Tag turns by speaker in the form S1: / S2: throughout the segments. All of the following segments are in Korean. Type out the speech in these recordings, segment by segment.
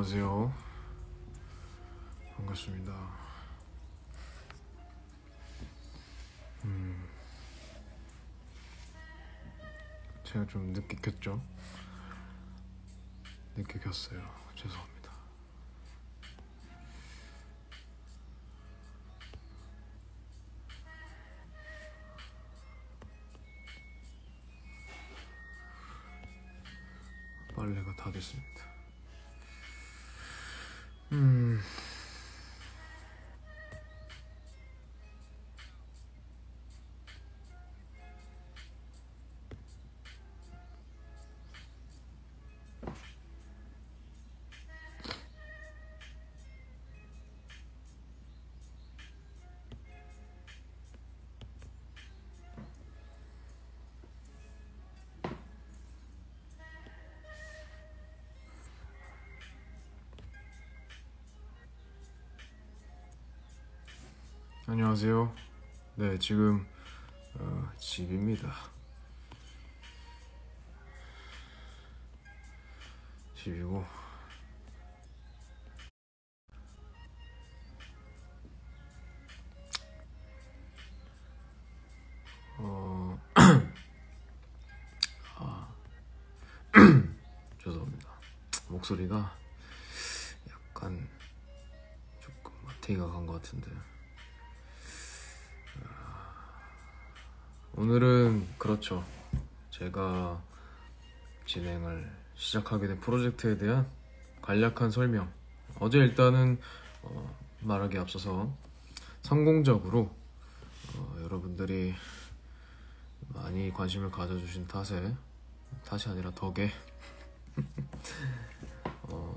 S1: 안녕하세요. 반갑습니다. 제가 좀 늦게 켰죠? 늦게 켰어요. 죄송합니다. 빨래가 다 됐습니다. 안녕하세요. 네, 지금 집입니다. 집이고 죄송합니다. 목소리가 약간 조금 마태이가 간 것 같은데 오늘은 그렇죠. 제가 진행을 시작하게 된 프로젝트에 대한 간략한 설명. 어제 일단은 말하기 앞서서 성공적으로 여러분들이 많이 관심을 가져주신 탓이 아니라 덕에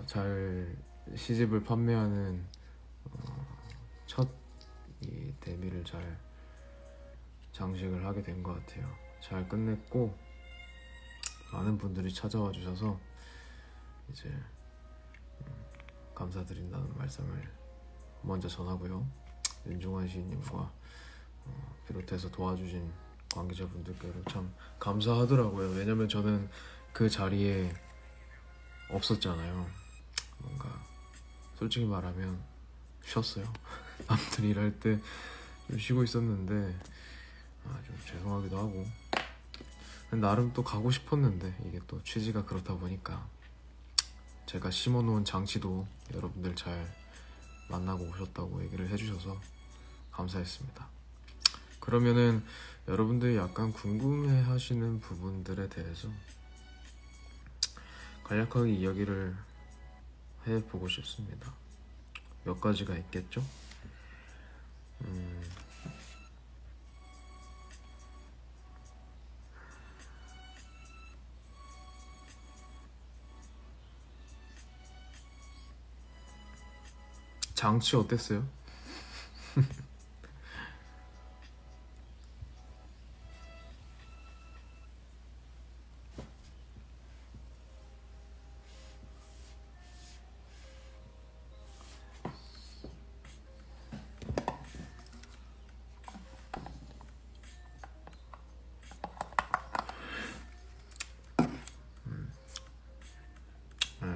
S1: 잘 시집을 판매하는 첫 이 데뷔를 잘 장식을 하게 된 것 같아요. 잘 끝냈고 많은 분들이 찾아와 주셔서 이제 감사드린다는 말씀을 먼저 전하고요. 윤종환 시인님과 비롯해서 도와주신 관계자분들께도 참 감사하더라고요. 왜냐면 저는 그 자리에 없었잖아요. 뭔가 솔직히 말하면 쉬었어요. 남들이 일할 때 좀 쉬고 있었는데 좀 죄송하기도 하고 나름 또 가고 싶었는데 이게 또 취지가 그렇다 보니까 제가 심어놓은 장치도 여러분들 잘 만나고 오셨다고 얘기를 해주셔서 감사했습니다. 그러면은 여러분들이 약간 궁금해 하시는 부분들에 대해서 간략하게 이야기를 해보고 싶습니다. 몇 가지가 있겠죠? 장치 어땠어요? 네.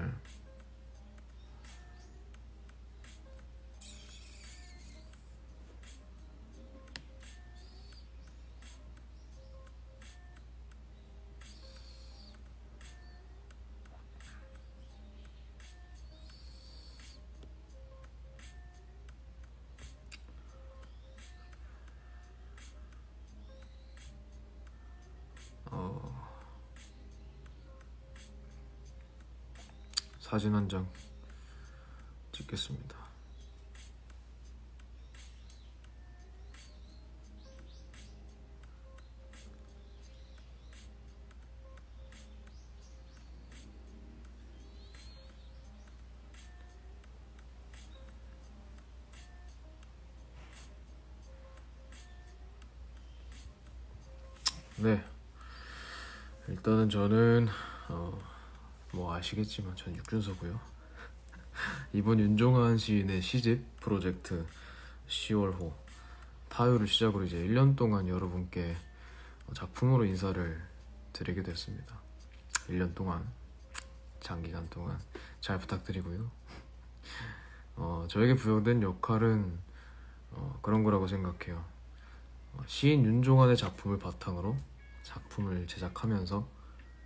S1: 사진 한 장 찍겠습니다. 네, 일단은 저는 뭐 아시겠지만 전 육준서고요. 이번 윤종환 시인의 시집 프로젝트 10월호 타요를 시작으로 이제 1년 동안 여러분께 작품으로 인사를 드리게 됐습니다. 1년 동안, 장기간 동안 잘 부탁드리고요. 저에게 부여된 역할은 그런 거라고 생각해요. 시인 윤종환의 작품을 바탕으로 작품을 제작하면서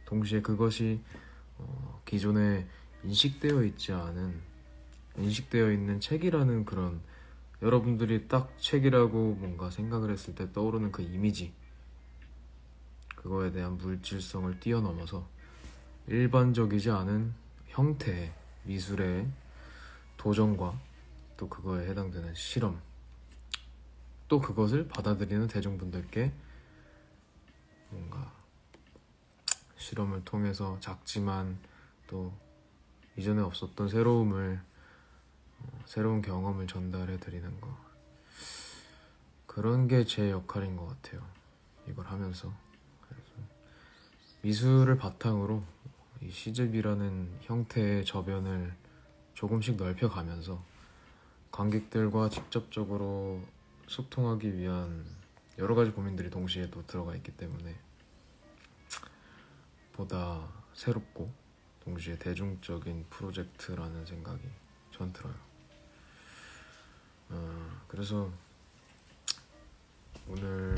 S1: 동시에 그것이 기존에 인식되어 있는 책이라는 그런, 여러분들이 딱 책이라고 뭔가 생각을 했을 때 떠오르는 그 이미지, 그거에 대한 물질성을 뛰어넘어서 일반적이지 않은 형태의 미술의 도전과 또 그거에 해당되는 실험, 또 그것을 받아들이는 대중분들께 뭔가 실험을 통해서 작지만 또 이전에 없었던 새로운 경험을 전달해 드리는 거, 그런 게 제 역할인 것 같아요, 이걸 하면서. 그래서 미술을 바탕으로 이 시집이라는 형태의 저변을 조금씩 넓혀가면서 관객들과 직접적으로 소통하기 위한 여러 가지 고민들이 동시에 또 들어가 있기 때문에 보다 새롭고 동시에 대중적인 프로젝트라는 생각이 전 들어요. 그래서 오늘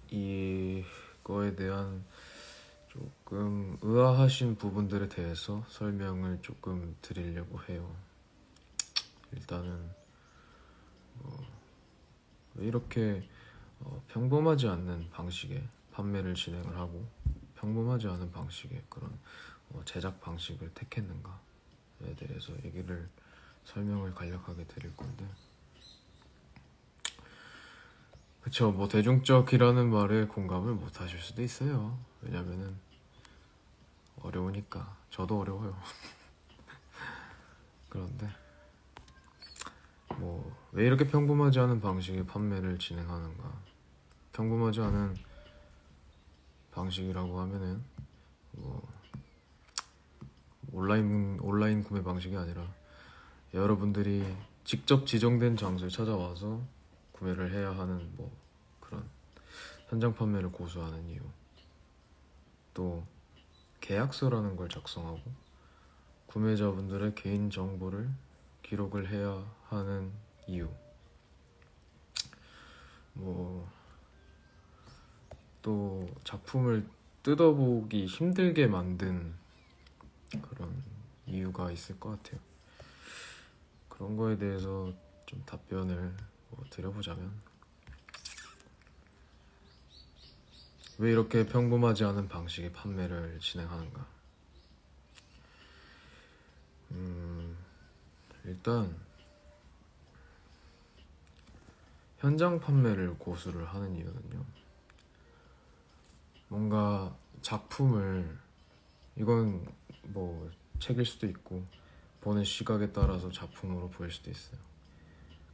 S1: 이거에 대한 조금 의아하신 부분들에 대해서 설명을 조금 드리려고 해요. 일단은 왜 이렇게 평범하지 않는 방식의 판매를 진행을 하고 평범하지 않은 방식의 그런 제작 방식을 택했는가에 대해서 설명을 간략하게 드릴 건데, 그쵸, 뭐 대중적이라는 말에 공감을 못 하실 수도 있어요. 왜냐면은 어려우니까. 저도 어려워요. 그런데 뭐 왜 이렇게 평범하지 않은 방식의 판매를 진행하는가, 평범하지 않은 방식이라고 하면은 뭐 온라인 구매 방식이 아니라 여러분들이 직접 지정된 장소에 찾아와서 구매를 해야 하는 뭐 그런 현장 판매를 고수하는 이유, 또 계약서라는 걸 작성하고 구매자분들의 개인 정보를 기록을 해야 하는 이유, 뭐 또 작품을 뜯어보기 힘들게 만든 그런 이유가 있을 것 같아요. 그런 거에 대해서 좀 답변을 드려보자면, 왜 이렇게 평범하지 않은 방식의 판매를 진행하는가. 일단 현장 판매를 고수를 하는 이유는요, 뭔가 작품을, 이건 뭐 책일 수도 있고 보는 시각에 따라서 작품으로 보일 수도 있어요.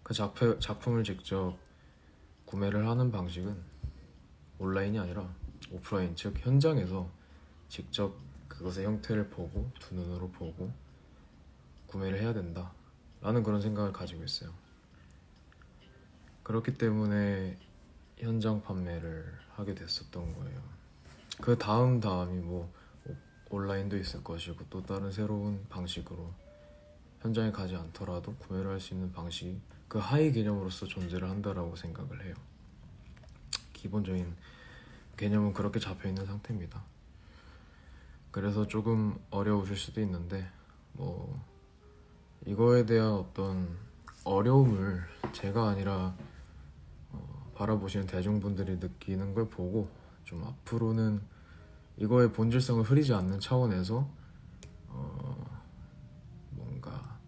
S1: 그 작품을 직접 구매를 하는 방식은 온라인이 아니라 오프라인, 즉 현장에서 직접 그것의 형태를 보고 두 눈으로 보고 구매를 해야 된다 라는 그런 생각을 가지고 있어요. 그렇기 때문에 현장 판매를 하게 됐었던 거예요. 그 다음이 뭐 온라인도 있을 것이고 또 다른 새로운 방식으로 현장에 가지 않더라도 구매를 할 수 있는 방식이 그 하위 개념으로서 존재를 한다라고 생각을 해요. 기본적인 개념은 그렇게 잡혀있는 상태입니다. 그래서 조금 어려우실 수도 있는데 뭐 이거에 대한 어떤 어려움을 제가 아니라 바라보시는 대중분들이 느끼는 걸 보고 좀 앞으로는 이거의 본질성을 흐리지 않는 차원에서 뭔가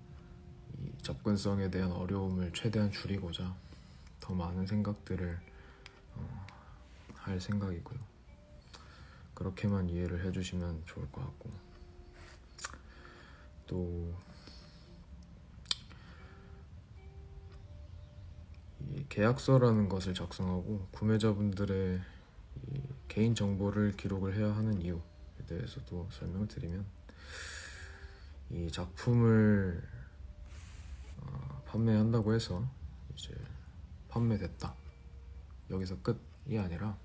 S1: 이 접근성에 대한 어려움을 최대한 줄이고자 더 많은 생각들을 할 생각이고요. 그렇게만 이해를 해주시면 좋을 것 같고, 또 이 계약서라는 것을 작성하고 구매자분들의 이 개인 정보를 기록을 해야 하는 이유에 대해서도 설명을 드리면, 이 작품을 판매한다고 해서 이제 판매됐다, 여기서 끝이 아니라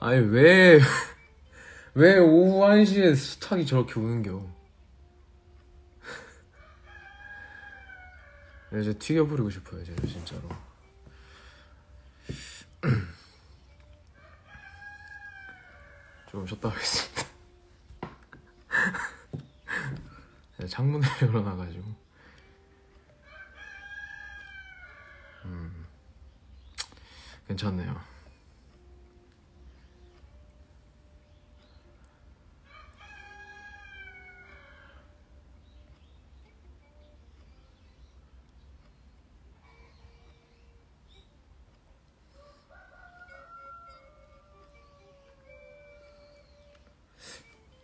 S1: 아니 왜 왜 오후 1시에 수탉이 저렇게 우는겨. 이제 튀겨버리고 싶어요 제가 진짜로. 좀 쉬었다 가겠습니다. 창문을 열어놔가지고. 괜찮네요.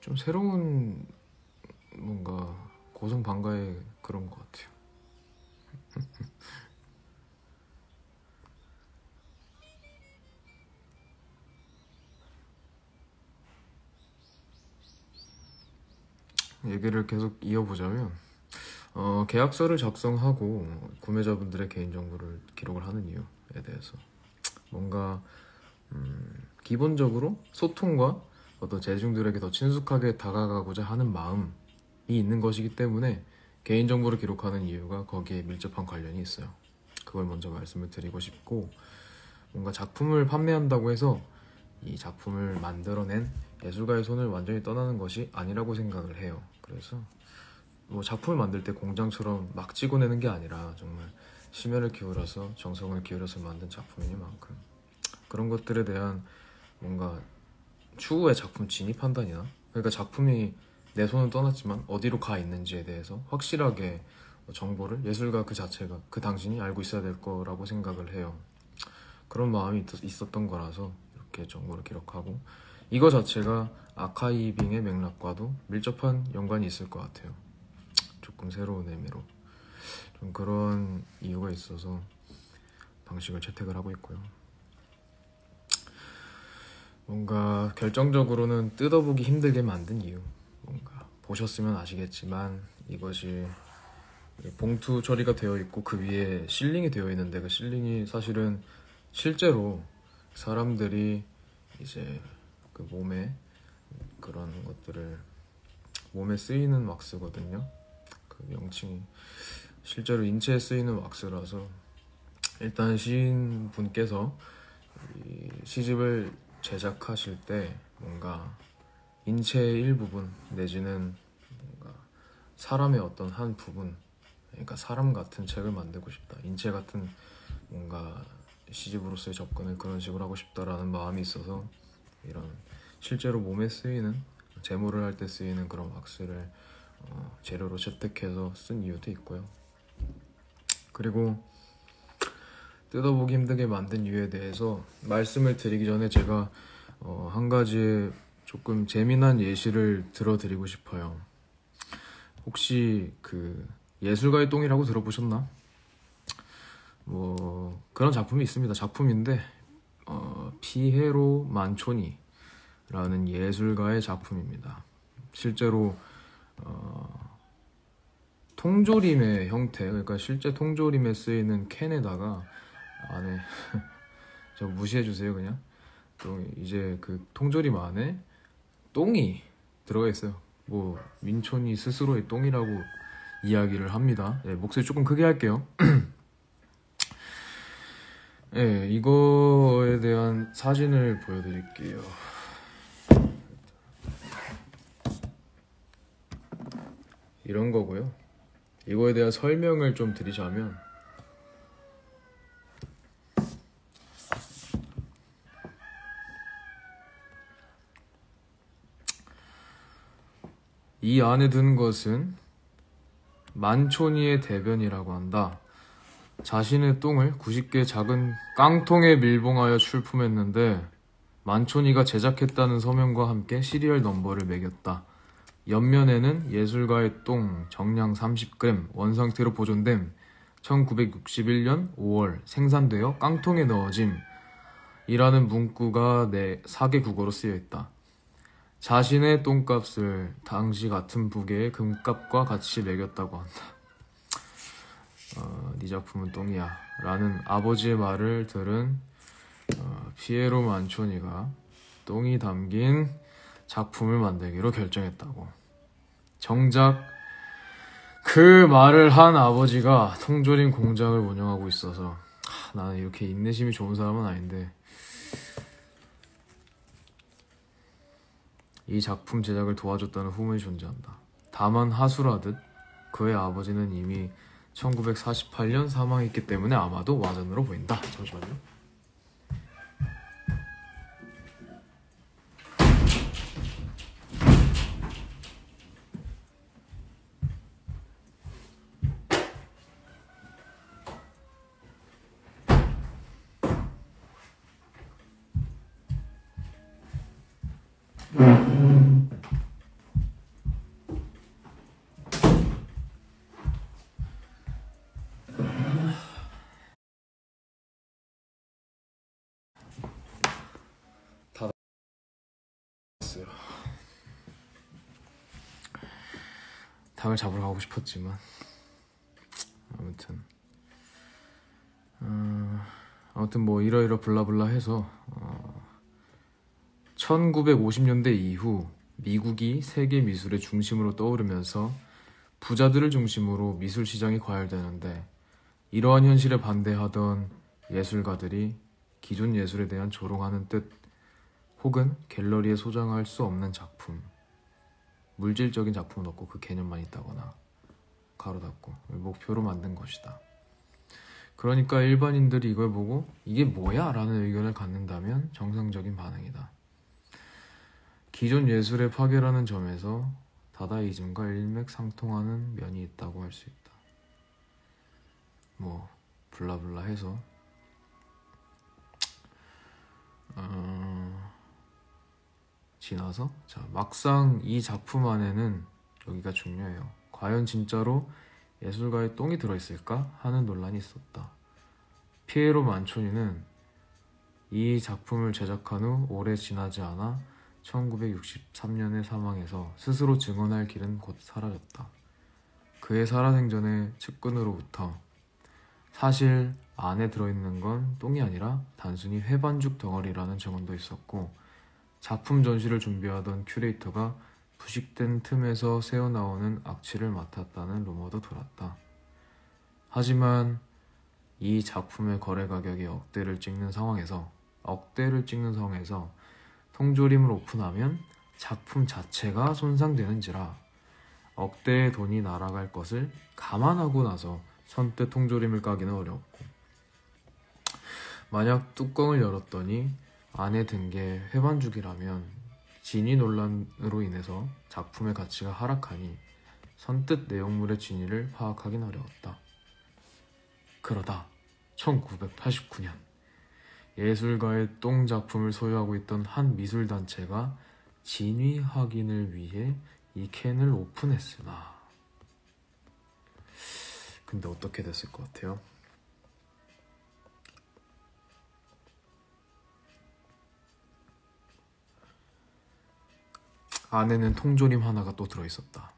S1: 좀 새로운 뭔가 고성방가의 그런 것 같아요. 얘기를 계속 이어보자면 계약서를 작성하고 구매자분들의 개인정보를 기록을 하는 이유에 대해서 뭔가 기본적으로 소통과 어떤 대중들에게 더 친숙하게 다가가고자 하는 마음이 있는 것이기 때문에 개인정보를 기록하는 이유가 거기에 밀접한 관련이 있어요. 그걸 먼저 말씀을 드리고 싶고, 뭔가 작품을 판매한다고 해서 이 작품을 만들어낸 예술가의 손을 완전히 떠나는 것이 아니라고 생각을 해요. 그래서 뭐 작품을 만들 때 공장처럼 막 찍어내는 게 아니라 정말 심혈을 기울여서 정성을 기울여서 만든 작품이니만큼 그런 것들에 대한 뭔가 추후에 작품 진입 판단이나, 그러니까 작품이 내 손을 떠났지만 어디로 가 있는지에 대해서 확실하게 정보를 예술가 그 자체가, 그 당신이 알고 있어야 될 거라고 생각을 해요. 그런 마음이 있었던 거라서 이렇게 정보를 기록하고, 이거 자체가 아카이빙의 맥락과도 밀접한 연관이 있을 것 같아요. 조금 새로운 의미로 좀 그런 이유가 있어서 방식을 채택을 하고 있고요. 뭔가 결정적으로는 뜯어보기 힘들게 만든 이유, 뭔가 보셨으면 아시겠지만 이것이 봉투 처리가 되어 있고 그 위에 실링이 되어 있는데, 그 실링이 사실은 실제로 사람들이 이제 그 몸에 그런 것들을, 몸에 쓰이는 왁스거든요. 그 명칭이 실제로 인체에 쓰이는 왁스라서, 일단 시인분께서 이 시집을 제작하실 때 뭔가 인체의 일부분 내지는 뭔가 사람의 어떤 한 부분, 그러니까 사람 같은 책을 만들고 싶다, 인체 같은 뭔가 시집으로서의 접근을 그런 식으로 하고 싶다라는 마음이 있어서 이런 실제로 몸에 쓰이는, 제모를 할 때 쓰이는 그런 왁스를 재료로 채택해서 쓴 이유도 있고요. 그리고 뜯어보기 힘들게 만든 이유에 대해서 말씀을 드리기 전에 제가 한 가지 조금 재미난 예시를 들어드리고 싶어요. 혹시 그 예술가의 똥이라고 들어보셨나? 뭐 그런 작품이 있습니다. 작품인데 피에로 만초니라는 예술가의 작품입니다. 실제로 통조림의 형태, 그러니까 실제 통조림에 쓰이는 캔에다가 안에 저 무시해주세요 그냥. 또 이제 그 통조림 안에 똥이 들어가 있어요. 뭐 민촌이 스스로의 똥이라고 이야기를 합니다. 네, 목소리 조금 크게 할게요. 네, 이거에 대한 사진을 보여드릴게요. 이런 거고요. 이거에 대한 설명을 좀 드리자면, 이 안에 든 것은 만초니의 대변이라고 한다. 자신의 똥을 90개 작은 깡통에 밀봉하여 출품했는데 만초니가 제작했다는 서명과 함께 시리얼 넘버를 매겼다. 옆면에는 예술가의 똥 정량 30g 원상태로 보존됨 1961년 5월 생산되어 깡통에 넣어짐 이라는 문구가 사개 국어로 쓰여있다. 자신의 똥값을 당시 같은 부계의 금값과 같이 매겼다고 한다. 네 작품은 똥이야 라는 아버지의 말을 들은 피에로 만초니가 똥이 담긴 작품을 만들기로 결정했다고. 정작 그 말을 한 아버지가 통조림 공장을 운영하고 있어서 나는 이렇게 인내심이 좋은 사람은 아닌데 이 작품 제작을 도와줬다는 후문이 존재한다. 다만 하수라듯 그의 아버지는 이미 1948년 사망했기 때문에 아마도 와전으로 보인다. 잠시만요. 닭을 잡으러 가고 싶었지만 아무튼 뭐 이러이러 블라블라 해서 1950년대 이후 미국이 세계 미술의 중심으로 떠오르면서 부자들을 중심으로 미술 시장이 과열되는데 이러한 현실에 반대하던 예술가들이 기존 예술에 대한 조롱하는 뜻 혹은 갤러리에 소장할 수 없는 작품, 물질적인 작품은 없고 그 개념만 있다거나 가로 닫고 목표로 만든 것이다. 그러니까 일반인들이 이걸 보고 이게 뭐야? 라는 의견을 갖는다면 정상적인 반응이다. 기존 예술의 파괴라는 점에서 다다이즘과 일맥상통하는 면이 있다고 할 수 있다. 뭐 블라블라 해서 지나서 자 막상 이 작품 안에는 여기가 중요해요. 과연 진짜로 예술가의 똥이 들어있을까? 하는 논란이 있었다. 피에로 만초니는 이 작품을 제작한 후 오래 지나지 않아 1963년에 사망해서 스스로 증언할 길은 곧 사라졌다. 그의 살아생전의 측근으로부터 사실 안에 들어있는 건 똥이 아니라 단순히 회반죽 덩어리라는 증언도 있었고 작품 전시를 준비하던 큐레이터가 부식된 틈에서 새어나오는 악취를 맡았다는 루머도 돌았다. 하지만 이 작품의 거래 가격이 억대를 찍는 상황에서 통조림을 오픈하면 작품 자체가 손상되는지라 억대의 돈이 날아갈 것을 감안하고 나서 선뜻 통조림을 까기는 어려웠고 만약 뚜껑을 열었더니 안에 든 게 회반죽이라면 진위 논란으로 인해서 작품의 가치가 하락하니 선뜻 내용물의 진위를 파악하긴 어려웠다. 그러다 1989년 예술가의 똥 작품을 소유하고 있던 한 미술단체가 진위 확인을 위해 이 캔을 오픈했으나 근데 어떻게 됐을 것 같아요? 안에는 통조림 하나가 또 들어있었다.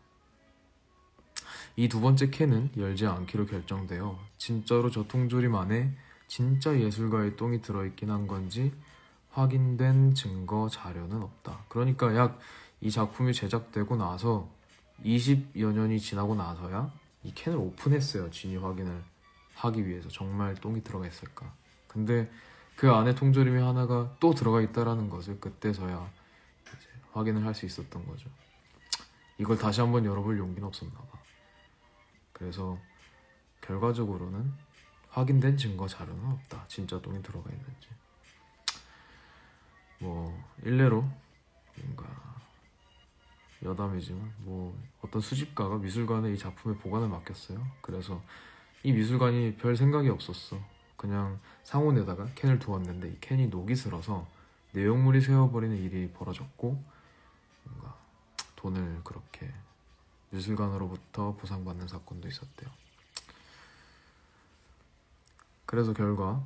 S1: 이 두 번째 캔은 열지 않기로 결정되어 진짜로 저 통조림 안에 진짜 예술가의 똥이 들어있긴 한 건지 확인된 증거 자료는 없다. 그러니까 약 이 작품이 제작되고 나서 20여 년이 지나고 나서야 이 캔을 오픈했어요. 진위 확인을 하기 위해서 정말 똥이 들어가 있을까. 근데 그 안에 통조림이 하나가 또 들어가 있다라는 것을 그때서야 이제 확인을 할 수 있었던 거죠. 이걸 다시 한번 열어볼 용기는 없었나 봐. 그래서 결과적으로는 확인된 증거 자료는 없다. 진짜 똥이 들어가 있는지. 뭐 일례로 뭔가 여담이지만 뭐 어떤 수집가가 미술관에 이 작품의 보관을 맡겼어요. 그래서 이 미술관이 별 생각이 없었어. 그냥 상온에다가 캔을 두었는데 이 캔이 녹이 슬어서 내용물이 새어버리는 일이 벌어졌고 뭔가 돈을 그렇게 미술관으로부터 보상받는 사건도 있었대요. 그래서 결과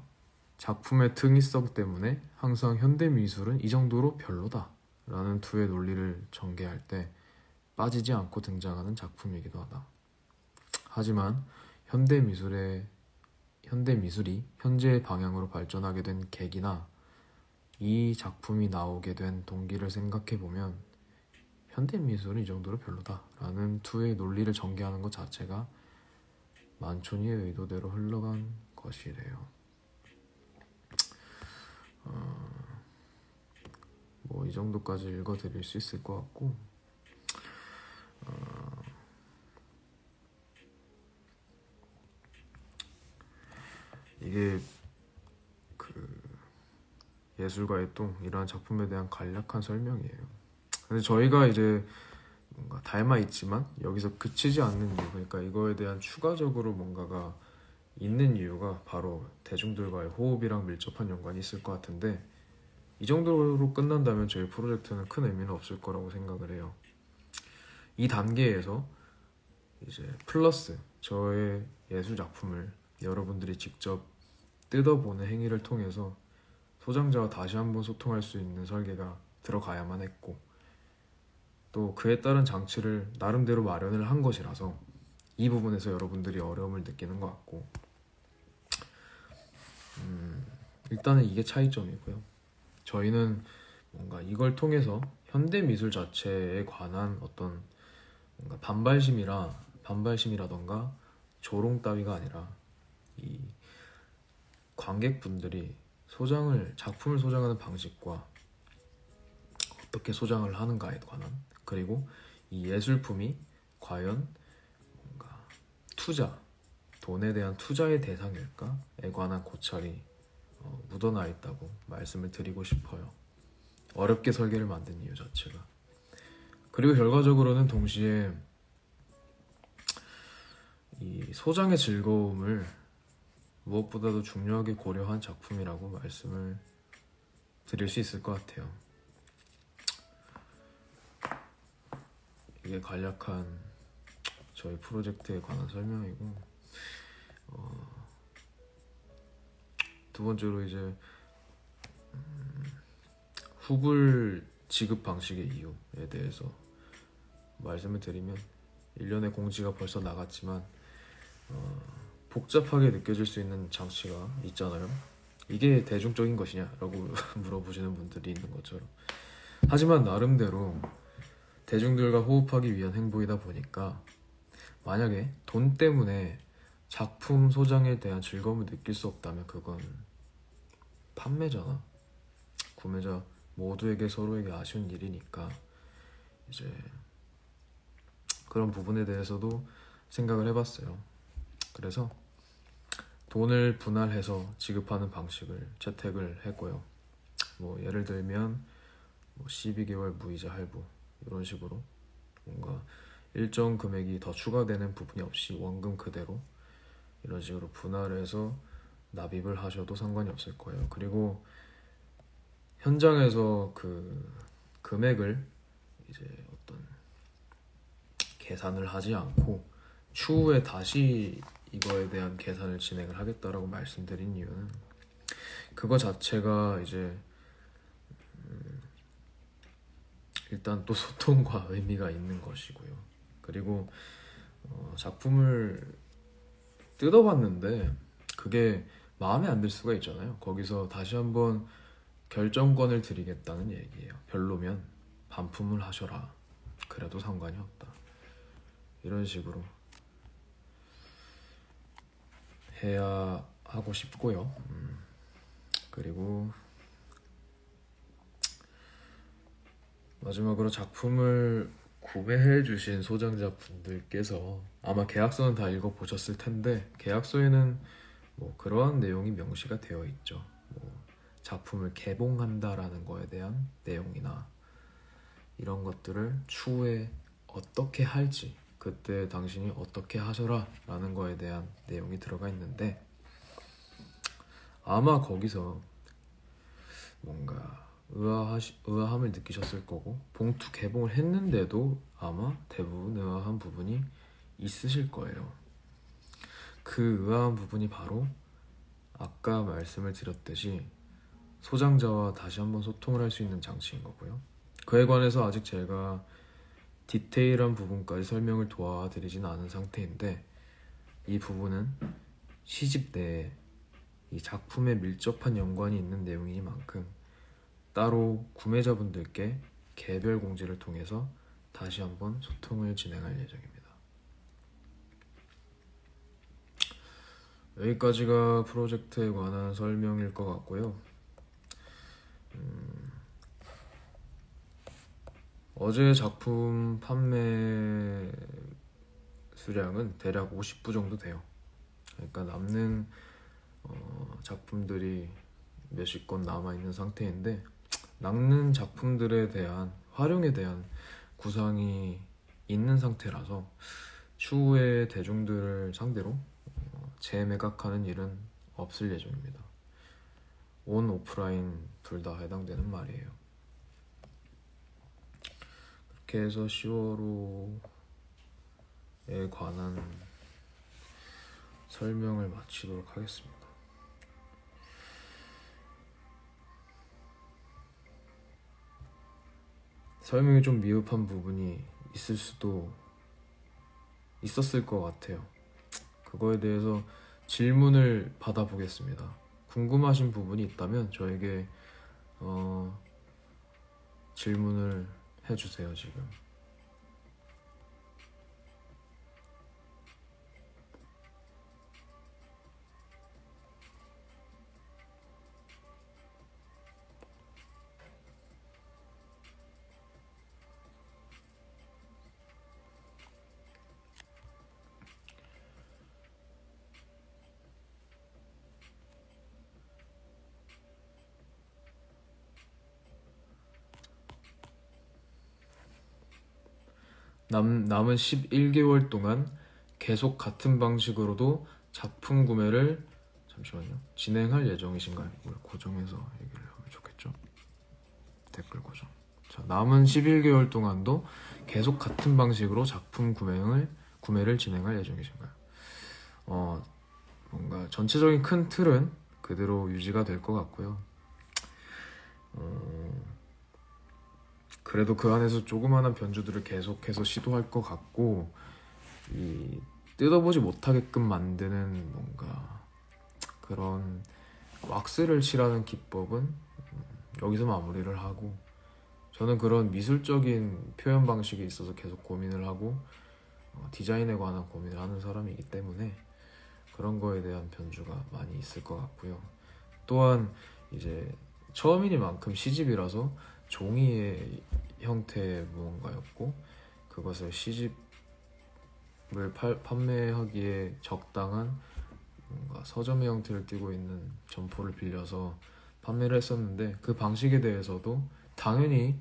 S1: 작품의 특이성 때문에 항상 현대미술은 이 정도로 별로다 라는 투의 논리를 전개할 때 빠지지 않고 등장하는 작품이기도 하다. 하지만 현대미술이 현재의 방향으로 발전하게 된 계기나 이 작품이 나오게 된 동기를 생각해보면 현대미술은 이 정도로 별로다 라는 투의 논리를 전개하는 것 자체가 만촌이의 의도대로 흘러간 것이래요. 뭐 이 정도까지 읽어드릴 수 있을 것 같고, 이게 그 예술가의 똥이라는 작품에 대한 간략한 설명이에요. 근데 저희가 이제 뭔가 닮아 있지만 여기서 그치지 않는 이유, 그러니까 이거에 대한 추가적으로 뭔가가 있는 이유가 바로 대중들과의 호흡이랑 밀접한 연관이 있을 것 같은데, 이 정도로 끝난다면 저희 프로젝트는 큰 의미는 없을 거라고 생각을 해요. 이 단계에서 이제 플러스 저의 예술 작품을 여러분들이 직접 뜯어보는 행위를 통해서 소장자와 다시 한번 소통할 수 있는 설계가 들어가야만 했고, 또 그에 따른 장치를 나름대로 마련을 한 것이라서 이 부분에서 여러분들이 어려움을 느끼는 것 같고, 일단은 이게 차이점이고요. 저희는 뭔가 이걸 통해서 현대미술 자체에 관한 어떤 뭔가 반발심이라던가 조롱 따위가 아니라 이 관객분들이 작품을 소장하는 방식과 어떻게 소장을 하는가에 관한, 그리고 이 예술품이 과연 뭔가 돈에 대한 투자의 대상일까에 관한 고찰이 묻어나 있다고 말씀을 드리고 싶어요. 어렵게 설계를 만든 이유 자체가. 그리고 결과적으로는 동시에 이 소장의 즐거움을 무엇보다도 중요하게 고려한 작품이라고 말씀을 드릴 수 있을 것 같아요. 이게 간략한 저희 프로젝트에 관한 설명이고, 두 번째로 이제 후불 지급 방식의 이유에 대해서 말씀을 드리면, 1년의 공지가 벌써 나갔지만 복잡하게 느껴질 수 있는 장치가 있잖아요. 이게 대중적인 것이냐라고 물어보시는 분들이 있는 것처럼, 하지만 나름대로 대중들과 호흡하기 위한 행보이다 보니까 만약에 돈 때문에 작품 소장에 대한 즐거움을 느낄 수 없다면 그건 판매자나 구매자 모두에게 서로에게 아쉬운 일이니까, 이제 그런 부분에 대해서도 생각을 해봤어요. 그래서 돈을 분할해서 지급하는 방식을 채택을 했고요. 뭐 예를 들면 12개월 무이자 할부 이런 식으로 뭔가 일정 금액이 더 추가되는 부분이 없이 원금 그대로 이런 식으로 분할해서 납입을 하셔도 상관이 없을 거예요. 그리고 현장에서 그 금액을 이제 어떤 계산을 하지 않고 추후에 다시 이거에 대한 계산을 진행을 하겠다라고 말씀드린 이유는 그거 자체가 이제 일단 또 소통과 의미가 있는 것이고요. 그리고 작품을 뜯어봤는데 그게 마음에 안 들 수가 있잖아요. 거기서 다시 한번 결정권을 드리겠다는 얘기예요. 별로면 반품을 하셔라. 그래도 상관이 없다. 이런 식으로 해야 하고 싶고요. 그리고 마지막으로 작품을 구매해 주신 소장자 분들께서 아마 계약서는 다 읽어보셨을 텐데, 계약서에는 뭐 그러한 내용이 명시가 되어 있죠. 뭐 작품을 개봉한다라는 거에 대한 내용이나 이런 것들을 추후에 어떻게 할지, 그때 당신이 어떻게 하셔라 라는 거에 대한 내용이 들어가 있는데, 아마 거기서 뭔가 의아함을 느끼셨을 거고, 봉투 개봉을 했는데도 아마 대부분 의아한 부분이 있으실 거예요. 그 의아한 부분이 바로 아까 말씀을 드렸듯이 소장자와 다시 한번 소통을 할 수 있는 장치인 거고요. 그에 관해서 아직 제가 디테일한 부분까지 설명을 도와드리진 않은 상태인데, 이 부분은 시집 내에 이 작품에 밀접한 연관이 있는 내용이니만큼 따로 구매자분들께 개별 공지를 통해서 다시 한번 소통을 진행할 예정입니다. 여기까지가 프로젝트에 관한 설명일 것 같고요. 어제 작품 판매 수량은 대략 50부 정도 돼요. 그러니까 남는 작품들이 몇십 건 남아있는 상태인데, 남는 작품들에 대한 활용에 대한 구상이 있는 상태라서 추후에 대중들을 상대로 재매각하는 일은 없을 예정입니다. 온 오프라인 둘 다 해당되는 말이에요. 그렇게 해서 10월호에 관한 설명을 마치도록 하겠습니다. 설명이 좀 미흡한 부분이 있었을 것 같아요. 그거에 대해서 질문을 받아보겠습니다. 궁금하신 부분이 있다면 저에게 질문을 해주세요. 지금 남은 11개월 동안 계속 같은 방식으로도 작품 구매를 진행할 예정이신가요? 이걸 고정해서 얘기를 하면 좋겠죠? 댓글 고정. 자, 남은 11개월 동안도 계속 같은 방식으로 작품 구매를 진행할 예정이신가요? 뭔가 전체적인 큰 틀은 그대로 유지가 될 것 같고요. 그래도 그 안에서 조그마한 변주들을 계속해서 시도할 것 같고, 이 뜯어보지 못하게끔 만드는 뭔가 그런 왁스를 칠하는 기법은 여기서 마무리를 하고, 저는 그런 미술적인 표현 방식에 있어서 계속 고민을 하고 디자인에 관한 고민을 하는 사람이기 때문에 그런 거에 대한 변주가 많이 있을 것 같고요. 또한 이제 처음이니만큼 시집이라서 종이의 형태의 무언가였고, 그것을 시집을 판매하기에 적당한 뭔가 서점의 형태를 띠고 있는 점포를 빌려서 판매를 했었는데, 그 방식에 대해서도 당연히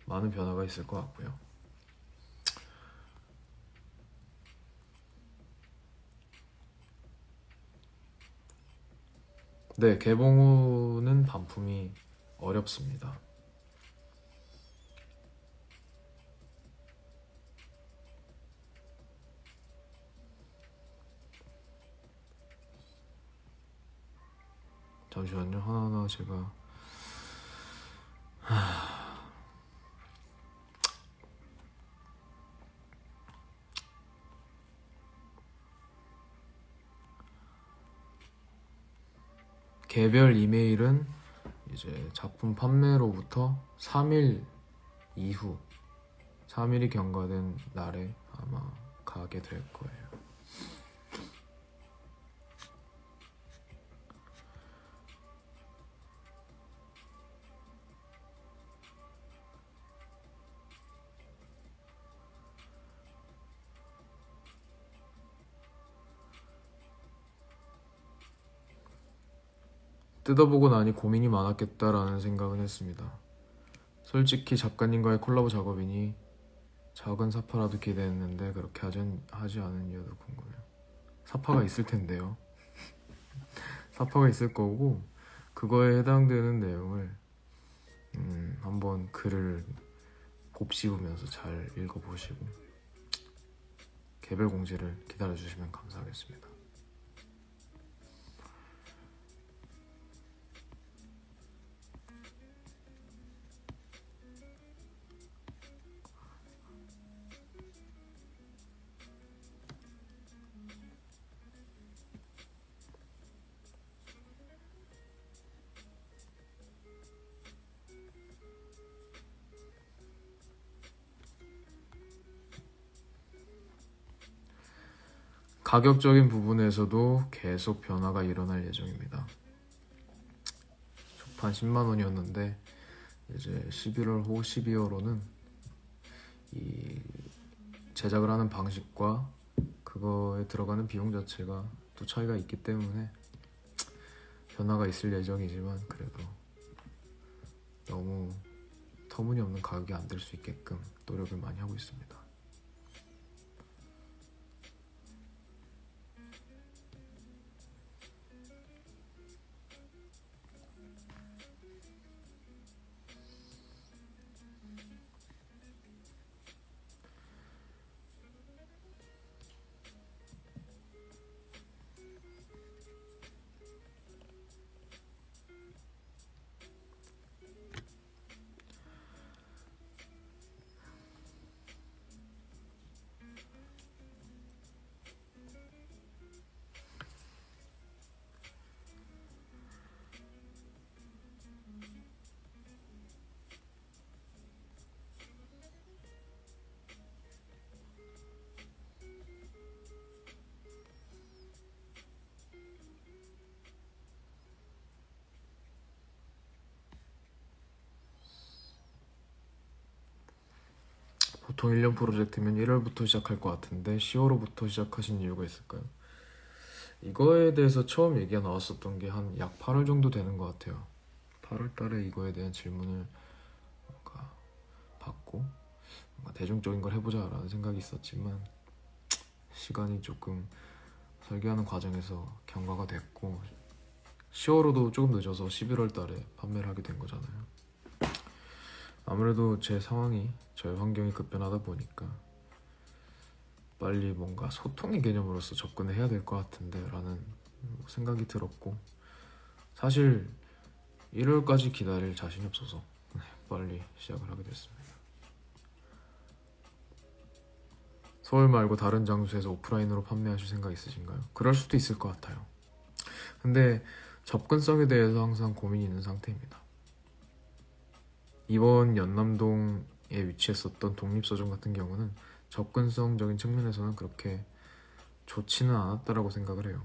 S1: 많은 변화가 있을 것 같고요. 네, 개봉 후는 반품이 어렵습니다. 잠시만요. 하나하나 제가 개별 이메일은 이제 작품 판매로부터 3일 이후, 3일이 경과된 날에 아마 가게 될 거예요. 뜯어보고 나니 고민이 많았겠다라는 생각은 했습니다. 솔직히 작가님과의 콜라보 작업이니 작은 사파라도 기대했는데 그렇게 하지 않은 이유도 궁금해요. 사파가 있을 텐데요. 사파가 있을 거고, 그거에 해당되는 내용을 한번 글을 곱씹으면서 잘 읽어보시고 개별 공지를 기다려주시면 감사하겠습니다. 가격적인 부분에서도 계속 변화가 일어날 예정입니다. 초판 10만 원이었는데 이제 11월 후 12월호는 이 제작을 하는 방식과 그거에 들어가는 비용 자체가 또 차이가 있기 때문에 변화가 있을 예정이지만 그래도 너무 터무니없는 가격이 안 될 수 있게끔 노력을 많이 하고 있습니다. 보통 1년 프로젝트면 1월부터 시작할 것 같은데 10월부터 시작하신 이유가 있을까요? 이거에 대해서 처음 얘기가 나왔었던 게 한 약 8월 정도 되는 것 같아요. 8월 달에 이거에 대한 질문을 뭔가 받고 뭔가 대중적인 걸 해보자 라는 생각이 있었지만 시간이 조금 설계하는 과정에서 경과가 됐고 10월호도 조금 늦어서 11월 달에 판매를 하게 된 거잖아요. 아무래도 제 상황이, 저의 환경이 급변하다 보니까 빨리 뭔가 소통의 개념으로서 접근을 해야 될 것 같은데 라는 생각이 들었고, 사실 1월까지 기다릴 자신이 없어서 빨리 시작을 하게 됐습니다. 서울 말고 다른 장소에서 오프라인으로 판매하실 생각 있으신가요? 그럴 수도 있을 것 같아요. 근데 접근성에 대해서 항상 고민이 있는 상태입니다. 이번 연남동에 위치했었던 독립서점 같은 경우는 접근성적인 측면에서는 그렇게 좋지는 않았다라고 생각을 해요.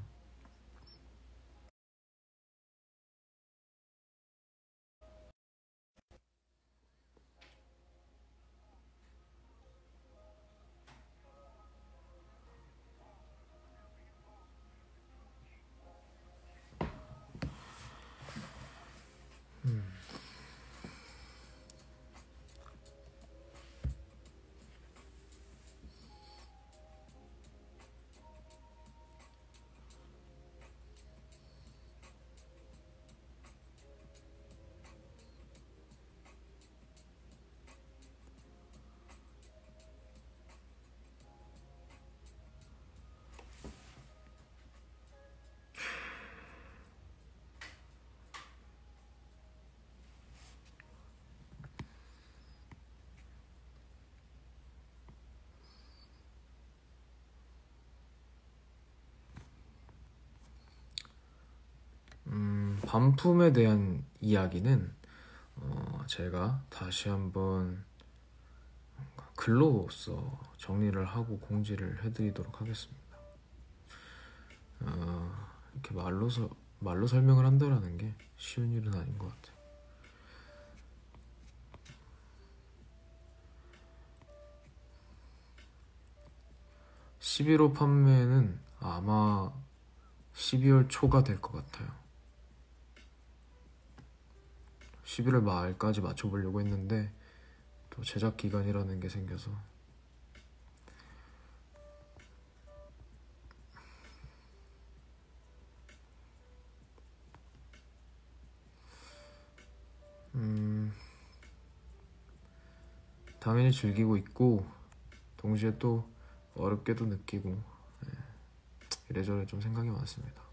S1: 반품에 대한 이야기는 제가 다시 한번 글로써 정리를 하고 공지를 해드리도록 하겠습니다. 이렇게 말로 설명을 한다라는 게 쉬운 일은 아닌 것 같아요. (11호) 판매는 아마 12월 초가 될 것 같아요. 11월 말까지 맞춰보려고 했는데 또 제작 기간이라는 게 생겨서 당연히 즐기고 있고 동시에 또 어렵게도 느끼고 이래저래 좀 생각이 많습니다.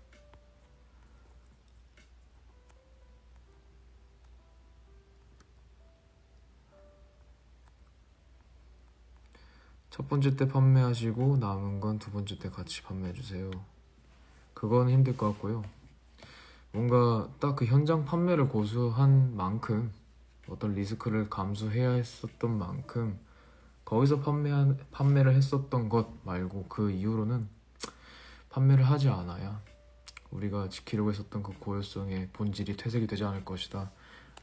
S1: 첫 번째 때 판매하시고 남은 건 두 번째 때 같이 판매해주세요. 그건 힘들 것 같고요. 뭔가 딱 그 현장 판매를 고수한 만큼 어떤 리스크를 감수해야 했었던 만큼 거기서 판매를 했었던 것 말고 그 이후로는 판매를 하지 않아야 우리가 지키려고 했었던 그 고유성의 본질이 퇴색이 되지 않을 것이다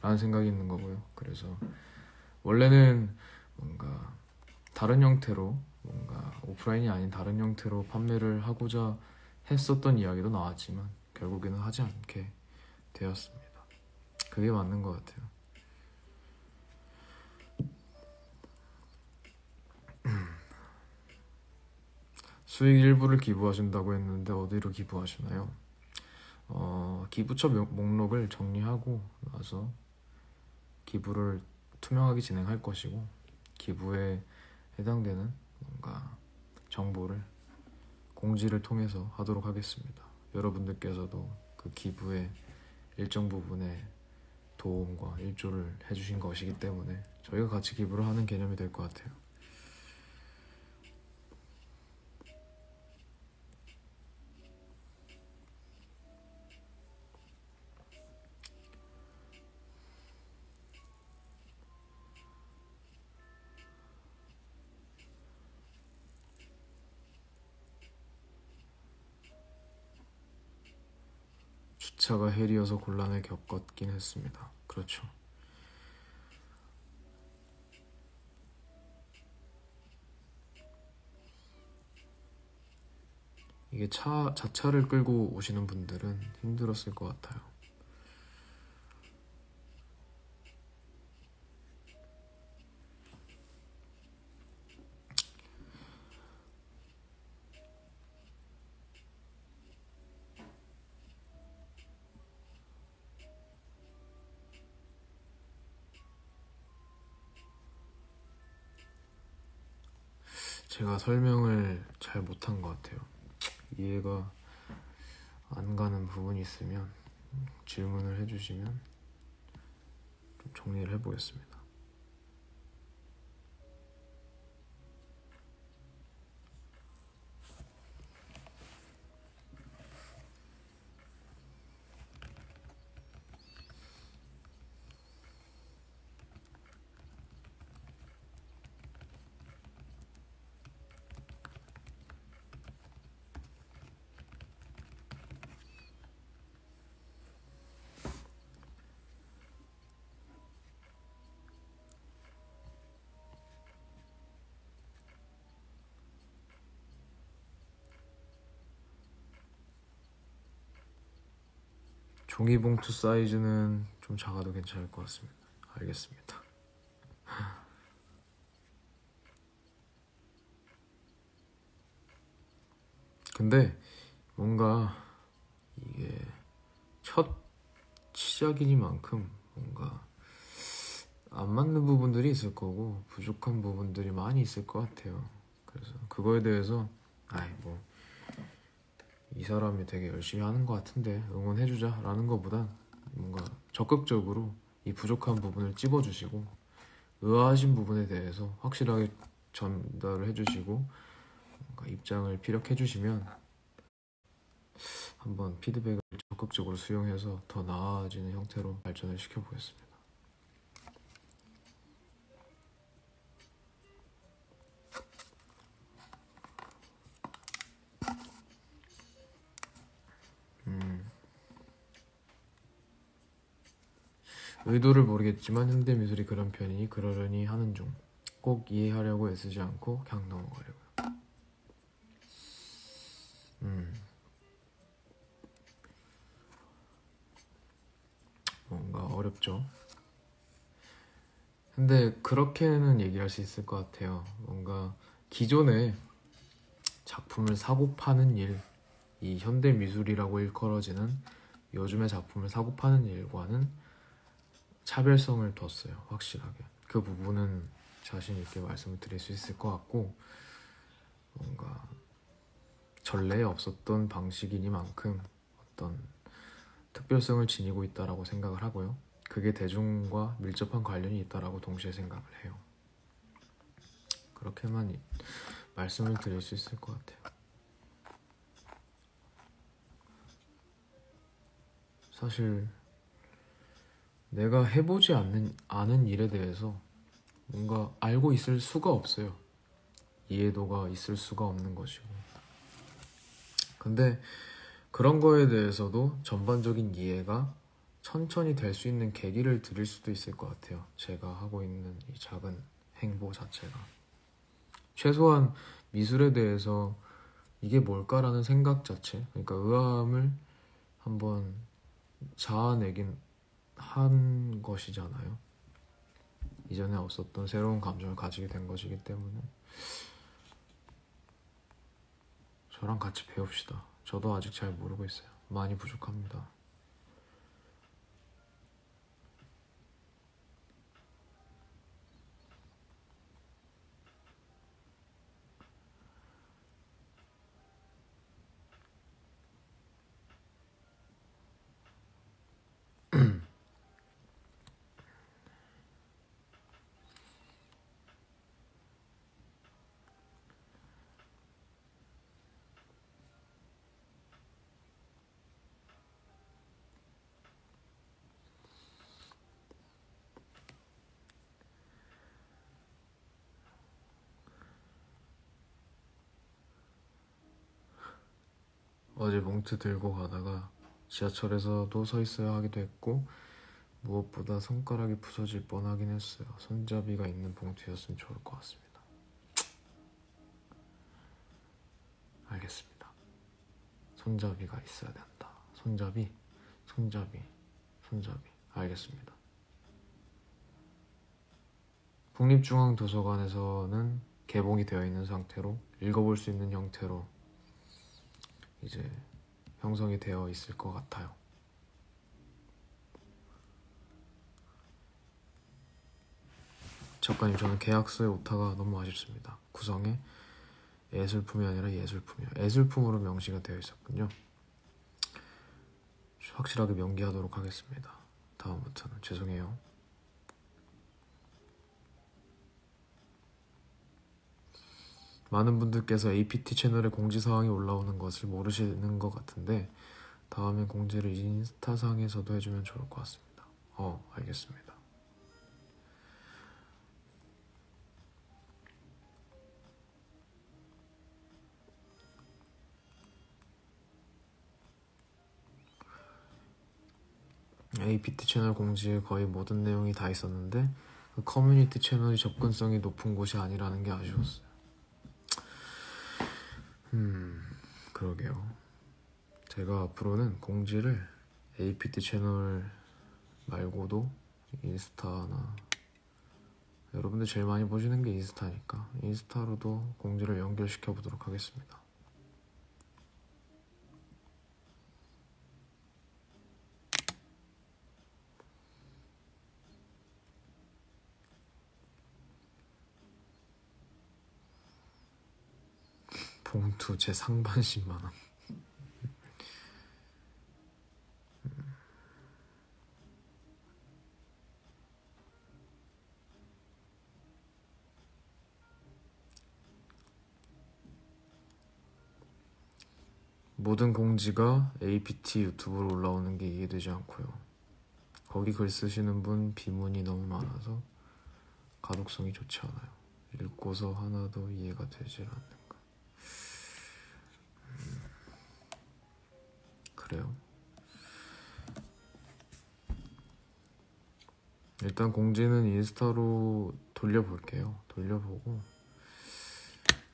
S1: 라는 생각이 있는 거고요. 그래서 원래는 뭔가 다른 형태로, 뭔가 오프라인이 아닌 다른 형태로 판매를 하고자 했었던 이야기도 나왔지만 결국에는 하지 않게 되었습니다. 그게 맞는 것 같아요. 수익 일부를 기부하신다고 했는데 어디로 기부하시나요? 기부처 목록을 정리하고 나서 기부를 투명하게 진행할 것이고, 기부에 해당되는 뭔가 정보를 공지를 통해서 하도록 하겠습니다. 여러분들께서도 그 기부의 일정 부분의 도움과 일조를 해주신 것이기 때문에 저희가 같이 기부를 하는 개념이 될 것 같아요. 주차가 헬이어서 곤란을 겪었긴 했습니다. 그렇죠. 이게 자차를 끌고 오시는 분들은 힘들었을 것 같아요. 제가 설명을 잘 못한 것 같아요. 이해가 안 가는 부분이 있으면 질문을 해주시면 좀 정리를 해보겠습니다. 종이봉투 사이즈는 좀 작아도 괜찮을 것 같습니다. 알겠습니다. 근데 뭔가 이게 첫 시작이니만큼 뭔가 안 맞는 부분들이 있을 거고 부족한 부분들이 많이 있을 것 같아요. 그래서 그거에 대해서 이 사람이 되게 열심히 하는 것 같은데 응원해주자 라는 것보단 뭔가 적극적으로 이 부족한 부분을 찝어주시고 의아하신 부분에 대해서 확실하게 전달을 해주시고 뭔가 입장을 피력해주시면 한번 피드백을 적극적으로 수용해서 더 나아지는 형태로 발전을 시켜보겠습니다. 의도를 모르겠지만 현대미술이 그런 편이니 그러려니 하는 중. 꼭 이해하려고 애쓰지 않고 그냥 넘어가려고요. 뭔가 어렵죠. 근데 그렇게는 얘기할 수 있을 것 같아요. 뭔가 기존에 작품을 사고 파는 일, 이 현대미술이라고 일컬어지는 요즘의 작품을 사고 파는 일과는 차별성을 뒀어요. 확실하게. 그 부분은 자신 있게 말씀을 드릴 수 있을 것 같고, 뭔가 전례에 없었던 방식이니만큼 어떤 특별성을 지니고 있다라고 생각을 하고요. 그게 대중과 밀접한 관련이 있다라고 동시에 생각을 해요. 그렇게만 말씀을 드릴 수 있을 것 같아요. 사실 내가 해보지 않은 일에 대해서 뭔가 알고 있을 수가 없어요. 이해도가 있을 수가 없는 것이고, 근데 그런 거에 대해서도 전반적인 이해가 천천히 될 수 있는 계기를 드릴 수도 있을 것 같아요. 제가 하고 있는 이 작은 행보 자체가 최소한 미술에 대해서 이게 뭘까라는 생각 자체, 그러니까 의아함을 한번 자아내긴 한 것이잖아요. 이전에 없었던 새로운 감정을 가지게 된 것이기 때문에 저랑 같이 배웁시다. 저도 아직 잘 모르고 있어요. 많이 부족합니다. 어제 봉투 들고 가다가 지하철에서도 서 있어야 하기도 했고 무엇보다 손가락이 부서질 뻔하긴 했어요. 손잡이가 있는 봉투였으면 좋을 것 같습니다. 알겠습니다. 손잡이가 있어야 된다. 손잡이. 알겠습니다. 국립중앙도서관에서는 개봉이 되어 있는 상태로 읽어볼 수 있는 형태로 이제 형성이 되어 있을 것 같아요. 작가님, 저는 계약서의 오타가 너무 아쉽습니다. 구성에 예술품이 아니라 예술품이요. 예술품으로 명시가 되어 있었군요. 확실하게 명기하도록 하겠습니다. 다음부터는 죄송해요. 많은 분들께서 APT 채널에 공지사항이 올라오는 것을 모르시는 것 같은데 다음엔 공지를 인스타상에서도 해주면 좋을 것 같습니다. 알겠습니다. APT 채널 공지에 거의 모든 내용이 다 있었는데 그 커뮤니티 채널이 접근성이 높은 곳이 아니라는 게 아쉬웠어요. 그러게요. 제가 앞으로는 공지를 APT 채널 말고도 인스타나 여러분들 제일 많이 보시는 게 인스타니까 인스타로도 공지를 연결시켜 보도록 하겠습니다. 봉투 제 상반 10만원. 모든 공지가 APT 유튜브로 올라오는 게 이해되지 않고요. 거기 글 쓰시는 분 비문이 너무 많아서 가독성이 좋지 않아요. 읽고서 하나도 이해가 되질 않는 거. 그래요? 일단 공지는 인스타로 돌려볼게요. 돌려보고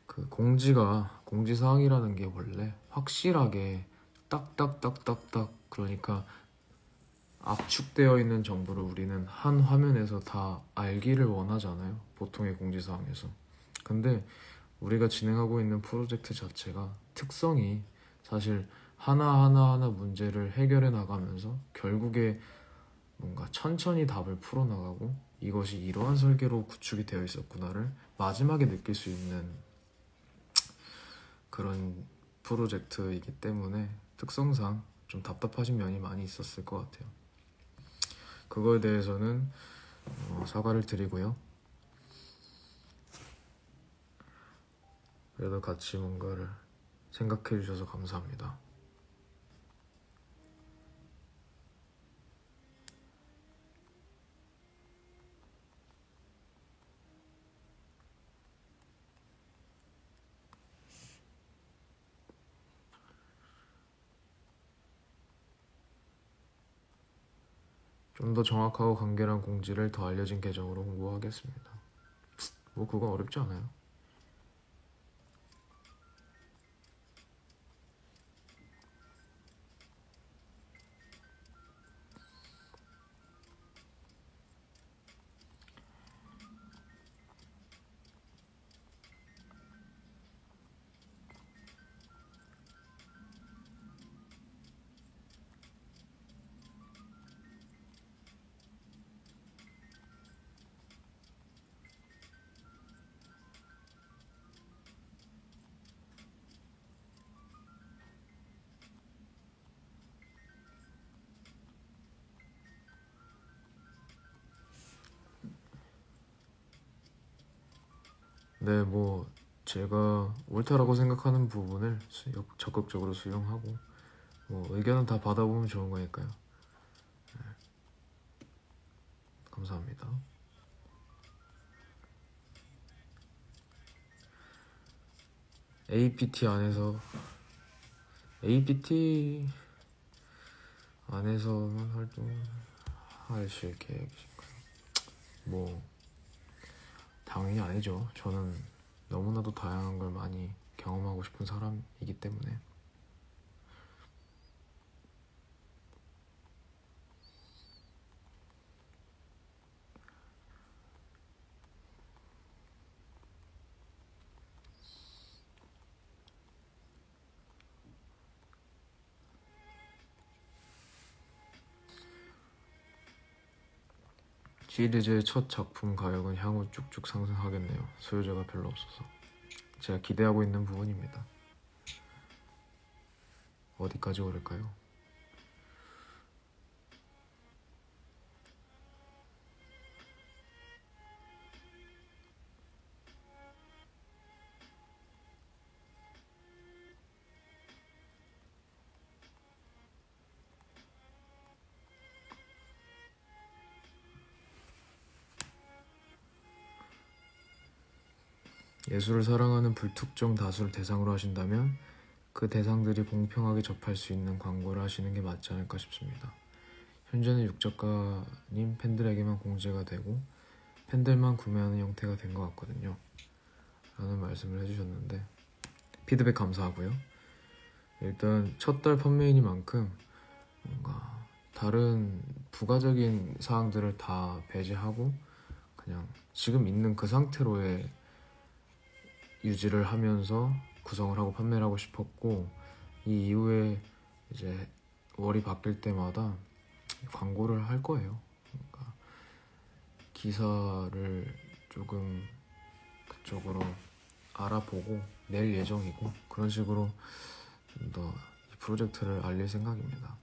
S1: 그 공지사항이라는 게 원래 확실하게 딱딱딱딱딱 그러니까 압축되어 있는 정보를 우리는 한 화면에서 다 알기를 원하잖아요. 보통의 공지사항에서. 근데 우리가 진행하고 있는 프로젝트 자체가 특성이 사실 하나하나 문제를 해결해 나가면서 결국에 뭔가 천천히 답을 풀어나가고 이것이 이러한 설계로 구축이 되어 있었구나를 마지막에 느낄 수 있는 그런 프로젝트이기 때문에 특성상 좀 답답하신 면이 많이 있었을 것 같아요. 그거에 대해서는 사과를 드리고요. 그래도 같이 뭔가를 생각해 주셔서 감사합니다. 좀 더 정확하고 간결한 공지를 더 알려진 계정으로 홍보하겠습니다. 뭐 그건 어렵지 않아요. 네, 뭐 제가 옳다라고 생각하는 부분을 적극적으로 수용하고 뭐 의견은 다 받아보면 좋은 거니까요. 네, 감사합니다. APT 안에서만 활동하실 계획이신가요? 뭐 당연히 아니죠. 저는 너무나도 다양한 걸 많이 경험하고 싶은 사람이기 때문에. 시리즈의 첫 작품 가격은 향후 쭉쭉 상승하겠네요. 소유자가 별로 없어서. 제가 기대하고 있는 부분입니다. 어디까지 오를까요? 예술을 사랑하는 불특정 다수를 대상으로 하신다면 그 대상들이 공평하게 접할 수 있는 광고를 하시는 게 맞지 않을까 싶습니다. 현재는 육작가님 팬들에게만 공개가 되고 팬들만 구매하는 형태가 된 것 같거든요. 라는 말씀을 해주셨는데 피드백 감사하고요. 일단 첫 달 판매이니만큼 뭔가 다른 부가적인 사항들을 다 배제하고 그냥 지금 있는 그 상태로의 유지를 하면서 구성을 하고 판매를 하고 싶었고, 이 이후에 이제 월이 바뀔 때마다 광고를 할 거예요. 그러니까 기사를 조금 그쪽으로 알아보고 낼 예정이고, 그런 식으로 좀 더 이 프로젝트를 알릴 생각입니다.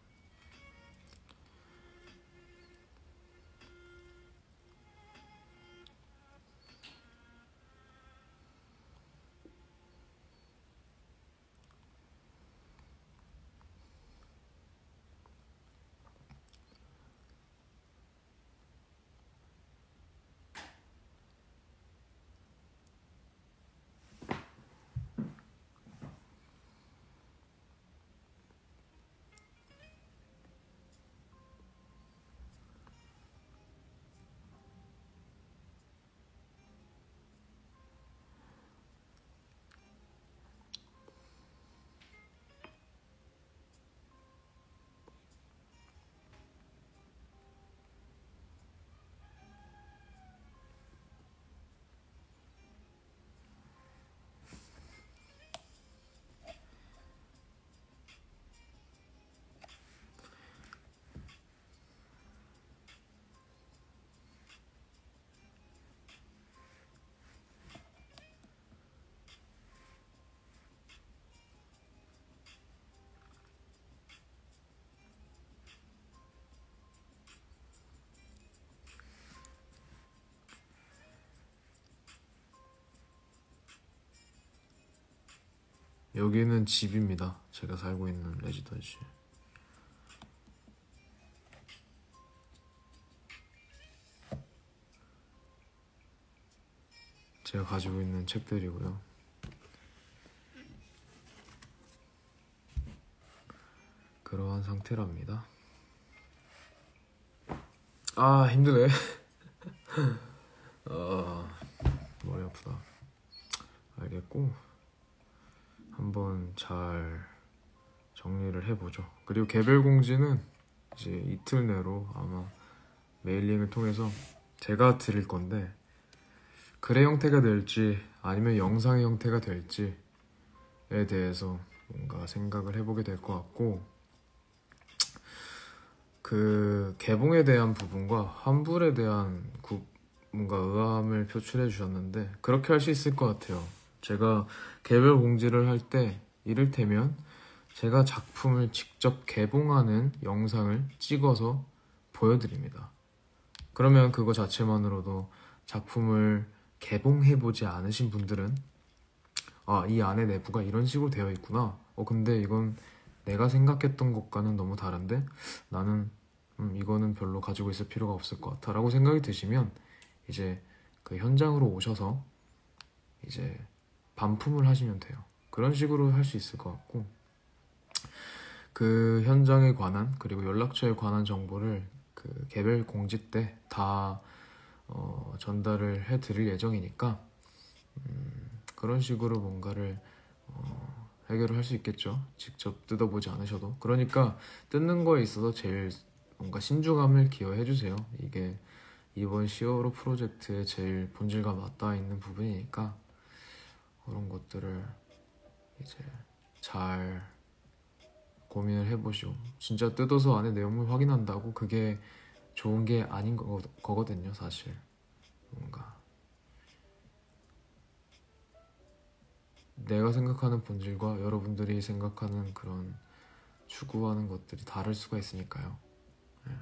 S1: 여기는 집입니다. 제가 살고 있는 레지던시. 제가 가지고 있는 책들이고요. 그러한 상태랍니다. 아 힘드네. 아 머리 아프다. 알겠고 한번 잘 정리를 해보죠. 그리고 개별 공지는 이제 이틀 내로 아마 메일링을 통해서 제가 드릴 건데 글의 형태가 될지 아니면 영상의 형태가 될지에 대해서 뭔가 생각을 해보게 될 것 같고, 그 개봉에 대한 부분과 환불에 대한 뭔가 의아함을 표출해 주셨는데 그렇게 할 수 있을 것 같아요. 제가 개별 공지를 할 때 이를테면 제가 작품을 직접 개봉하는 영상을 찍어서 보여드립니다. 그러면 그거 자체만으로도 작품을 개봉해보지 않으신 분들은 아, 이 안에 내부가 이런 식으로 되어 있구나. 근데 이건 내가 생각했던 것과는 너무 다른데 나는 이거는 별로 가지고 있을 필요가 없을 것 같아 라고 생각이 드시면 이제 그 현장으로 오셔서 이제 반품을 하시면 돼요. 그런 식으로 할 수 있을 것 같고, 그 현장에 관한 그리고 연락처에 관한 정보를 그 개별 공지 때 다 전달을 해드릴 예정이니까 그런 식으로 뭔가를 해결을 할 수 있겠죠. 직접 뜯어보지 않으셔도. 그러니까 뜯는 거에 있어서 제일 뭔가 신중함을 기여해주세요. 이게 이번 시어로 프로젝트의 제일 본질과 맞닿아 있는 부분이니까 그런 것들을 이제 잘 고민을 해보시고, 진짜 뜯어서 안에 내용물 확인한다고 그게 좋은 게 아닌 거거든요, 사실. 뭔가 내가 생각하는 본질과 여러분들이 생각하는 그런 추구하는 것들이 다를 수가 있으니까요. 네.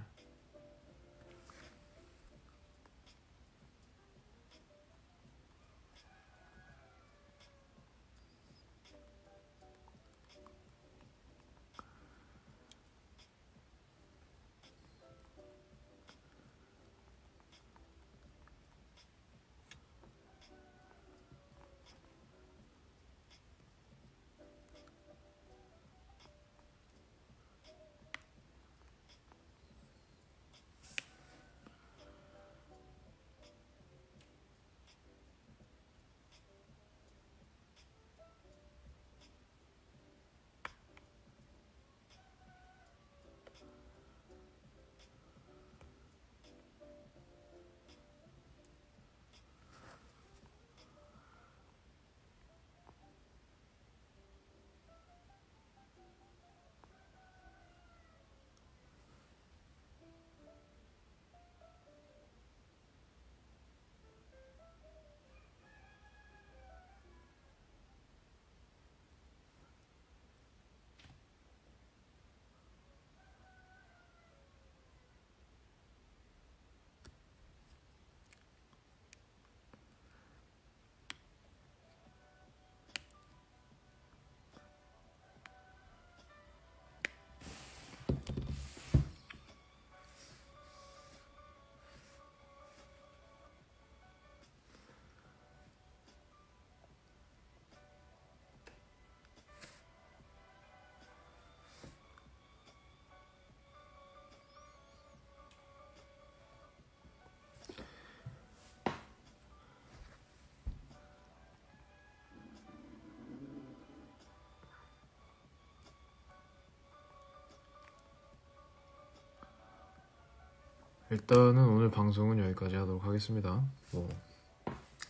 S1: 일단은 오늘 방송은 여기까지 하도록 하겠습니다.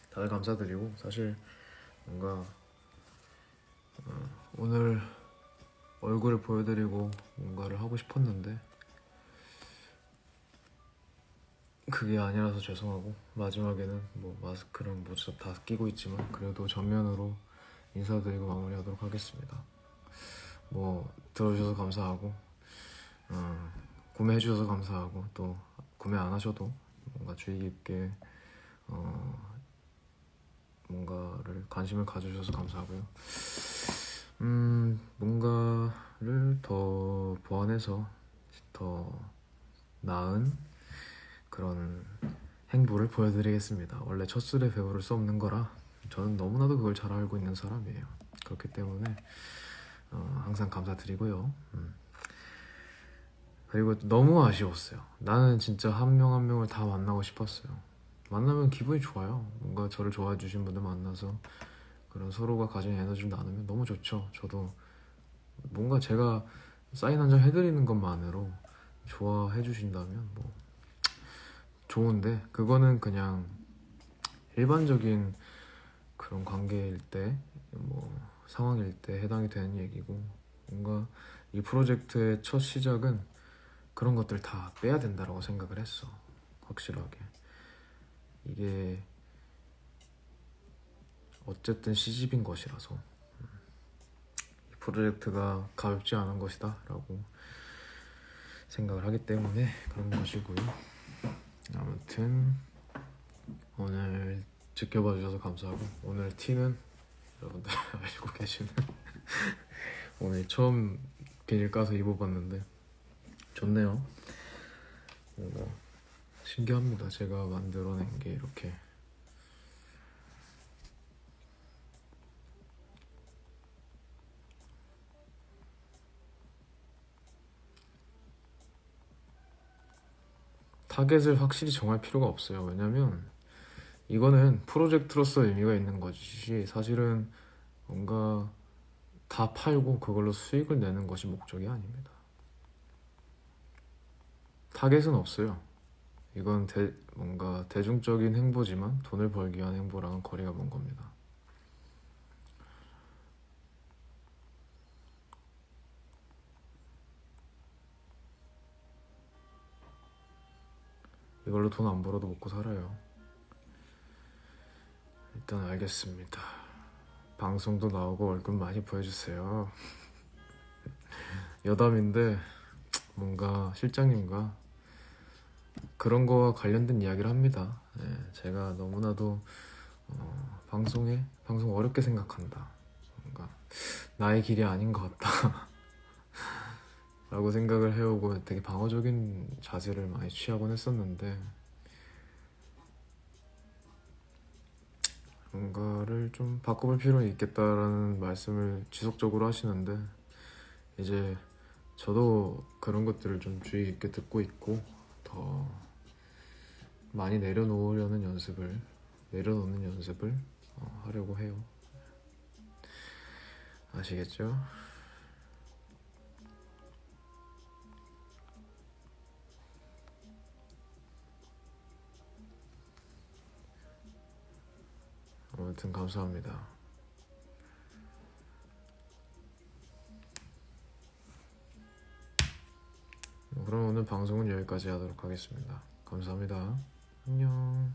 S1: 다들 감사드리고, 사실 뭔가 오늘 얼굴을 보여드리고 뭔가를 하고 싶었는데 그게 아니라서 죄송하고, 마지막에는 마스크랑 모자 다 끼고 있지만 그래도 전면으로 인사드리고 마무리하도록 하겠습니다. 들어주셔서 감사하고, 구매해주셔서 감사하고, 또 구매 안 하셔도 뭔가 주의 깊게 뭔가를 관심을 가져주셔서 감사하고요. 뭔가를 더 보완해서 더 나은 그런 행보를 보여드리겠습니다. 원래 첫 술에 배부를 수 없는 거라 저는 너무나도 그걸 잘 알고 있는 사람이에요. 그렇기 때문에 항상 감사드리고요. 그리고 너무 아쉬웠어요. 나는 진짜 한 명 한 명을 다 만나고 싶었어요. 만나면 기분이 좋아요. 뭔가 저를 좋아해 주신 분들 만나서 그런 서로가 가진 에너지를 나누면 너무 좋죠. 저도 뭔가 제가 사인 한 장 해드리는 것만으로 좋아해 주신다면 뭐 좋은데, 그거는 그냥 일반적인 그런 관계일 때, 뭐 상황일 때 해당이 되는 얘기고, 뭔가 이 프로젝트의 첫 시작은 그런 것들 다 빼야 된다라고 생각을 했어. 확실하게. 이게 어쨌든 시집인 것이라서 이 프로젝트가 가볍지 않은 것이다 라고 생각을 하기 때문에 그런 것이고요. 아무튼 오늘 지켜봐 주셔서 감사하고, 오늘 티는 여러분들 알고 계시는 오늘 처음 비닐 까서 입어봤는데 좋네요. 뭔가 신기합니다. 제가 만들어낸 게 이렇게. 타겟을 확실히 정할 필요가 없어요. 왜냐면 이거는 프로젝트로서 의미가 있는 것이지, 사실은 뭔가 다 팔고 그걸로 수익을 내는 것이 목적이 아닙니다. 타겟은 없어요. 이건 뭔가 대중적인 행보지만 돈을 벌기 위한 행보랑은 거리가 먼 겁니다. 이걸로 돈 안 벌어도 먹고 살아요. 일단 알겠습니다. 방송도 나오고 얼굴 많이 보여주세요. 여담인데 뭔가 실장님과 그런 거와 관련된 이야기를 합니다. 네, 제가 너무나도 방송 어렵게 생각한다. 뭔가 나의 길이 아닌 것 같다. 라고 생각을 해오고 되게 방어적인 자세를 많이 취하곤 했었는데, 뭔가를 좀 바꿔볼 필요는 있겠다라는 말씀을 지속적으로 하시는데, 이제 저도 그런 것들을 좀 주의 깊게 듣고 있고 더 많이 내려놓는 연습을 하려고 해요. 아시겠죠? 아무튼 감사합니다. 그럼 오늘 방송은 여기까지 하도록 하겠습니다. 감사합니다. 안녕.